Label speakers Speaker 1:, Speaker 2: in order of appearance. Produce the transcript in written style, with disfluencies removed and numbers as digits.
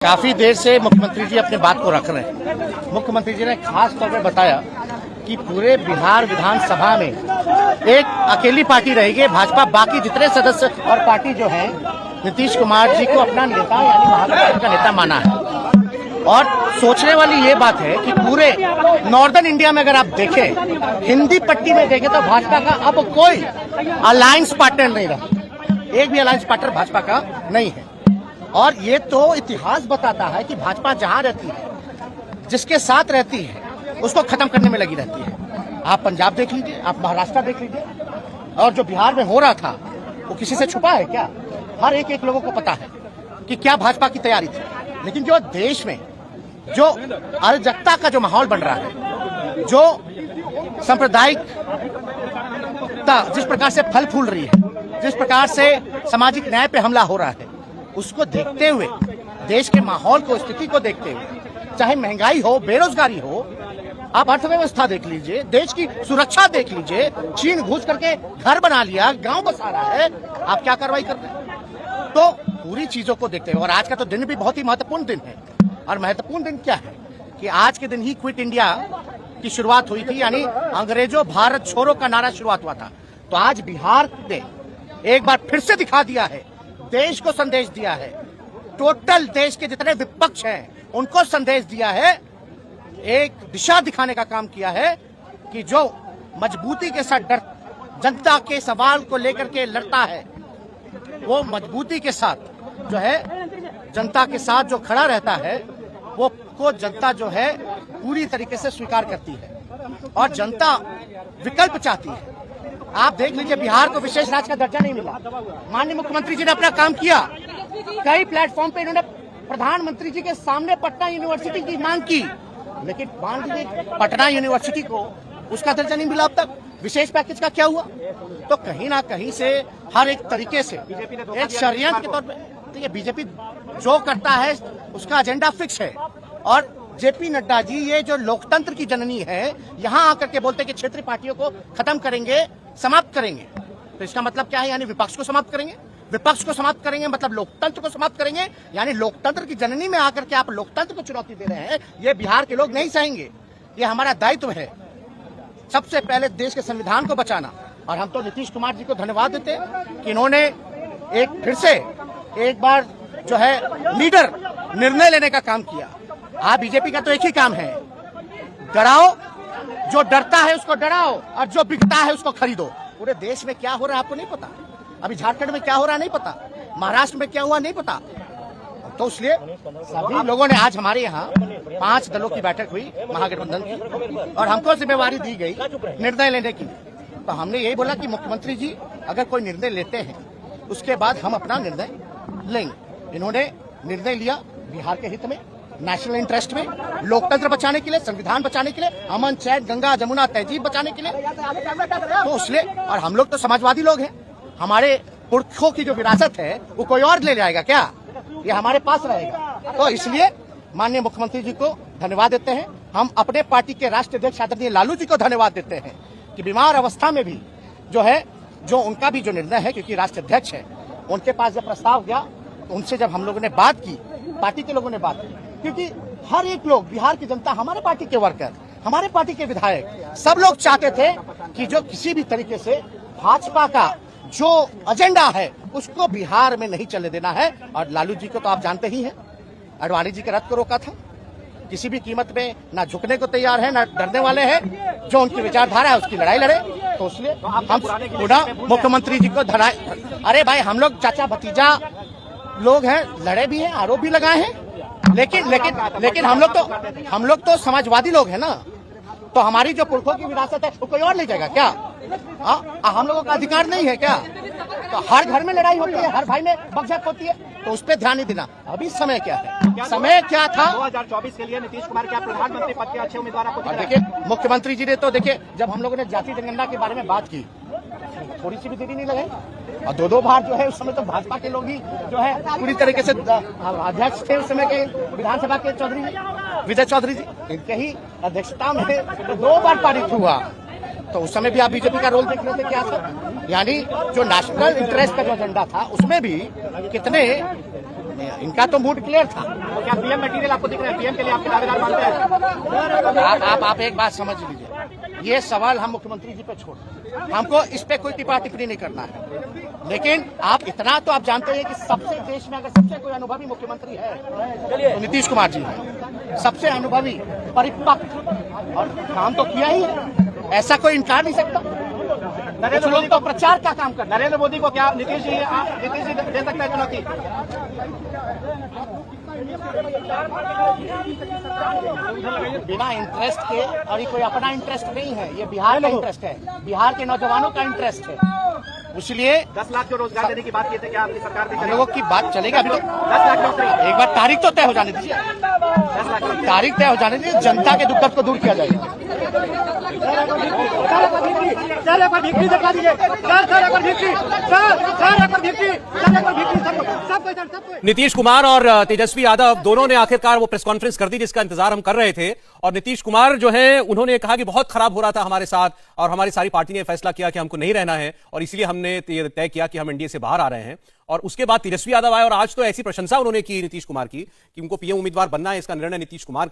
Speaker 1: काफी देर से मुख्यमंत्री जी अपनी बात को रख रहे हैं। मुख्यमंत्री जी ने खास तौर पर बताया कि पूरे बिहार विधानसभा में एक अकेली पार्टी रहेगी भाजपा, बाकी जितने सदस्य और पार्टी जो है नीतीश कुमार जी को अपना नेता यानी महागठबंधन का नेता माना है। और सोचने वाली ये बात है कि पूरे नॉर्दर्न इंडिया में अगर आप देखें, हिंदी पट्टी में देखें तो भाजपा का अब कोई अलायंस पार्टनर नहीं रहा। एक भी अलायंस पार्टनर भाजपा का नहीं है। और ये तो इतिहास बताता है कि भाजपा जहां रहती है, जिसके साथ रहती है, उसको खत्म करने में लगी रहती है। आप पंजाब देख लीजिए, आप महाराष्ट्र देख लीजिए, और जो बिहार में हो रहा था वो किसी से छुपा है क्या? हर एक लोगों को पता है कि क्या भाजपा की तैयारी थी। लेकिन जो देश में जो अराजकता का जो माहौल बन रहा है, जो सांप्रदायिकता जिस प्रकार से फल फूल रही है, जिस प्रकार से सामाजिक न्याय पे हमला हो रहा है, उसको देखते हुए, देश के माहौल को, स्थिति को देखते हुए, चाहे महंगाई हो, बेरोजगारी हो, आप अर्थव्यवस्था देख लीजिए, देश की सुरक्षा देख लीजिए, चीन घुस करके घर बना लिया, गांव बसा रहा है, आप क्या कार्रवाई कर रहे हैं? तो पूरी चीजों को देखते हुए, और आज का तो दिन भी बहुत ही महत्वपूर्ण दिन है। और महत्वपूर्ण दिन क्या है कि आज के दिन ही क्विट इंडिया की शुरुआत हुई थी, यानी अंग्रेजों भारत छोड़ो का नारा शुरुआत हुआ था। तो आज बिहार ने एक बार फिर से दिखा दिया है, देश को संदेश दिया है, टोटल देश के जितने विपक्ष हैं उनको संदेश दिया है, एक दिशा दिखाने का काम किया है कि जो मजबूती के साथ जनता के सवाल को लेकर के लड़ता है, वो मजबूती के साथ जो है जनता के साथ जो खड़ा रहता है, वो को जनता जो है पूरी तरीके से स्वीकार करती है और जनता विकल्प चाहती है। आप देख लीजिए, बिहार को विशेष राज्य का दर्जा नहीं मिला। माननीय मुख्यमंत्री जी ने अपना काम किया, कई प्लेटफॉर्म पे इन्होंने प्रधानमंत्री जी के सामने पटना यूनिवर्सिटी की मांग की, लेकिन मान लीजिए पटना यूनिवर्सिटी को उसका दर्जा नहीं मिला। अब तक विशेष पैकेज का क्या हुआ? तो कहीं ना कहीं से हर एक तरीके से एक षड्यंत्र के तौर पर ये बीजेपी जो करता है उसका एजेंडा फिक्स है। और जेपी नड्डा जी, ये जो लोकतंत्र की जननी है, यहाँ आकर के बोलते कि क्षेत्रीय पार्टियों को खत्म करेंगे, समाप्त करेंगे। तो इसका मतलब क्या है? यानी विपक्ष को समाप्त करेंगे। विपक्ष को समाप्त करेंगे मतलब लोकतंत्र को समाप्त करेंगे। यानी लोकतंत्र की जननी में आकर के आप लोकतंत्र को चुनौती दे रहे हैं, ये बिहार के लोग नहीं सहेंगे। ये हमारा दायित्व है, सबसे पहले देश के संविधान को बचाना। और हम तो नीतीश कुमार जी को धन्यवाद देते हैं कि इन्होंने एक फिर से एक बार जो है लीडर निर्णय लेने का काम किया। आप बीजेपी का तो एक ही काम है, डराओ, जो डरता है उसको डराओ, और जो बिकता है उसको खरीदो। पूरे देश में क्या हो रहा है आपको नहीं पता, अभी झारखंड में क्या हो रहा है नहीं पता, महाराष्ट्र में क्या हुआ नहीं पता। तो इसलिए सभी लोगों ने, आज हमारे यहाँ 5 दलों की बैठक हुई महागठबंधन की, और हमको जिम्मेवारी दी गई निर्णय लेने की। तो हमने यही बोला कि मुख्यमंत्री जी अगर कोई निर्णय लेते हैं, उसके बाद हम अपना निर्णय लेंगे। इन्होंने निर्णय लिया बिहार के हित में, नेशनल इंटरेस्ट में, लोकतंत्र बचाने के लिए, संविधान बचाने के लिए, अमन चैन गंगा जमुना तहजीब बचाने के लिए। तो इसलिए, और हम लोग तो समाजवादी लोग हैं, हमारे पुरखों की जो विरासत है वो कोई और ले जाएगा क्या? ये हमारे पास रहेगा। तो इसलिए माननीय मुख्यमंत्री जी को धन्यवाद देते हैं। हम अपने पार्टी के राष्ट्रीय अध्यक्ष आदरणीय लालू जी को धन्यवाद देते हैं कि बीमार अवस्था में भी जो है, जो उनका भी जो निर्णय है, क्योंकि राष्ट्रीय अध्यक्ष है, उनके पास जब प्रस्ताव गया तो उनसे जब हम लोगों ने बात की, पार्टी के लोगों ने बात की, क्योंकि हर एक लोग, बिहार की जनता, हमारे पार्टी के वर्कर, हमारे पार्टी के विधायक, सब लोग चाहते थे कि जो किसी भी तरीके से भाजपा का जो एजेंडा है उसको बिहार में नहीं चलने देना है। और लालू जी को तो आप जानते ही हैं, आडवाणी जी के रथ को रोका था, किसी भी कीमत में ना झुकने को तैयार है, ना डरने वाले हैं, जो उनकी विचारधारा है उसकी लड़ाई लड़े। तो इसलिए हम पूरा मुख्यमंत्री जी को अरे भाई, हम लोग चाचा भतीजा लोग हैं, लड़े भी हैं, आरोप भी लगाए हैं, लेकिन हम लोग तो समाजवादी लोग हैं ना। तो हमारी जो पुरखों की विरासत है वो कोई और ले जाएगा क्या? हम लोगों का अधिकार नहीं है क्या? तो हर घर में लड़ाई होती है, हर भाई में बकझक होती है, तो उस पर ध्यान नहीं देना। अभी समय क्या है? समय क्या था
Speaker 2: 2024 के लिए नीतीश कुमार क्या प्रधानमंत्री पद के अच्छे उम्मीदवार आपको?
Speaker 1: देखिए, मुख्यमंत्री जी ने तो देखिए, जब हम लोगों ने जाति जनगणना के बारे में बात की, थोड़ी सी भी देरी नहीं लगाई। और 2 बार जो है उस समय तो भाजपा के लोग ही जो है पूरी तरीके से अध्यक्ष थे उस समय के विधानसभा के चौधरी विजय चौधरी जी, इनके ही अध्यक्षता में 2 बार पारित हुआ। तो उस समय भी आप बीजेपी का रोल देख लेते क्या था। यानी जो नेशनल इंटरेस्ट का जो एजेंडा था उसमें भी कितने इनका तो मूड क्लियर था।
Speaker 2: तो क्या पीएम मटेरियल आपको दिख रहा है? पीएम के लिए आपके दावेदार मानते हैं?
Speaker 1: आप एक बात समझ लीजिए, ये सवाल हम मुख्यमंत्री जी पे छोड़ दें। हमको इस पे कोई टिप्पणी टिप्पणी नहीं करना है, लेकिन आप इतना तो आप जानते हैं कि सबसे देश में अगर सबसे कोई अनुभवी मुख्यमंत्री है तो नीतीश कुमार जी है। सबसे अनुभवी, परिपक्व, और काम तो किया ही है, ऐसा कोई इनकार नहीं सकता। कुछ लोग तो प्रचार का काम करते हैं।
Speaker 2: नरेंद्र मोदी को क्या नीतीश जी दे सकते हैं चुनौती?
Speaker 1: बिना इंटरेस्ट के, और ये कोई अपना इंटरेस्ट नहीं है, ये बिहार का इंटरेस्ट है, बिहार के नौजवानों का इंटरेस्ट है। इसलिए
Speaker 2: 10 लाख को रोजगार देने की बात की थी, क्या आपकी सरकार भी
Speaker 1: हम
Speaker 2: करेगी?
Speaker 1: लोगों की बात चलेगी। अभी तो
Speaker 2: 10 लाख नौकरी,
Speaker 1: एक बार तारीख तो तय हो जाने दीजिए,
Speaker 2: 10 लाख नौकरी।
Speaker 1: तारीख तय हो जाने दीजिए, जनता के दुख दर्द को दूर किया जाएगा।
Speaker 3: नीतीश कुमार और तेजस्वी यादव दोनों ने आखिरकार वो प्रेस कॉन्फ्रेंस कर दी जिसका इंतजार हम कर रहे थे। और नीतीश कुमार जो है उन्होंने कहा कि बहुत खराब हो रहा था हमारे साथ और हमारी सारी पार्टी ने फैसला किया कि हमको नहीं रहना है और इसलिए हमने तय किया कि हम एनडीए से बाहर आ रहे हैं। और उसके बाद तेजस्वी यादव आए और आज तो ऐसी प्रशंसा उन्होंने की नीतीश कुमार की कि उनको पीएम उम्मीदवार बनना है, इसका निर्णय नीतीश कुमार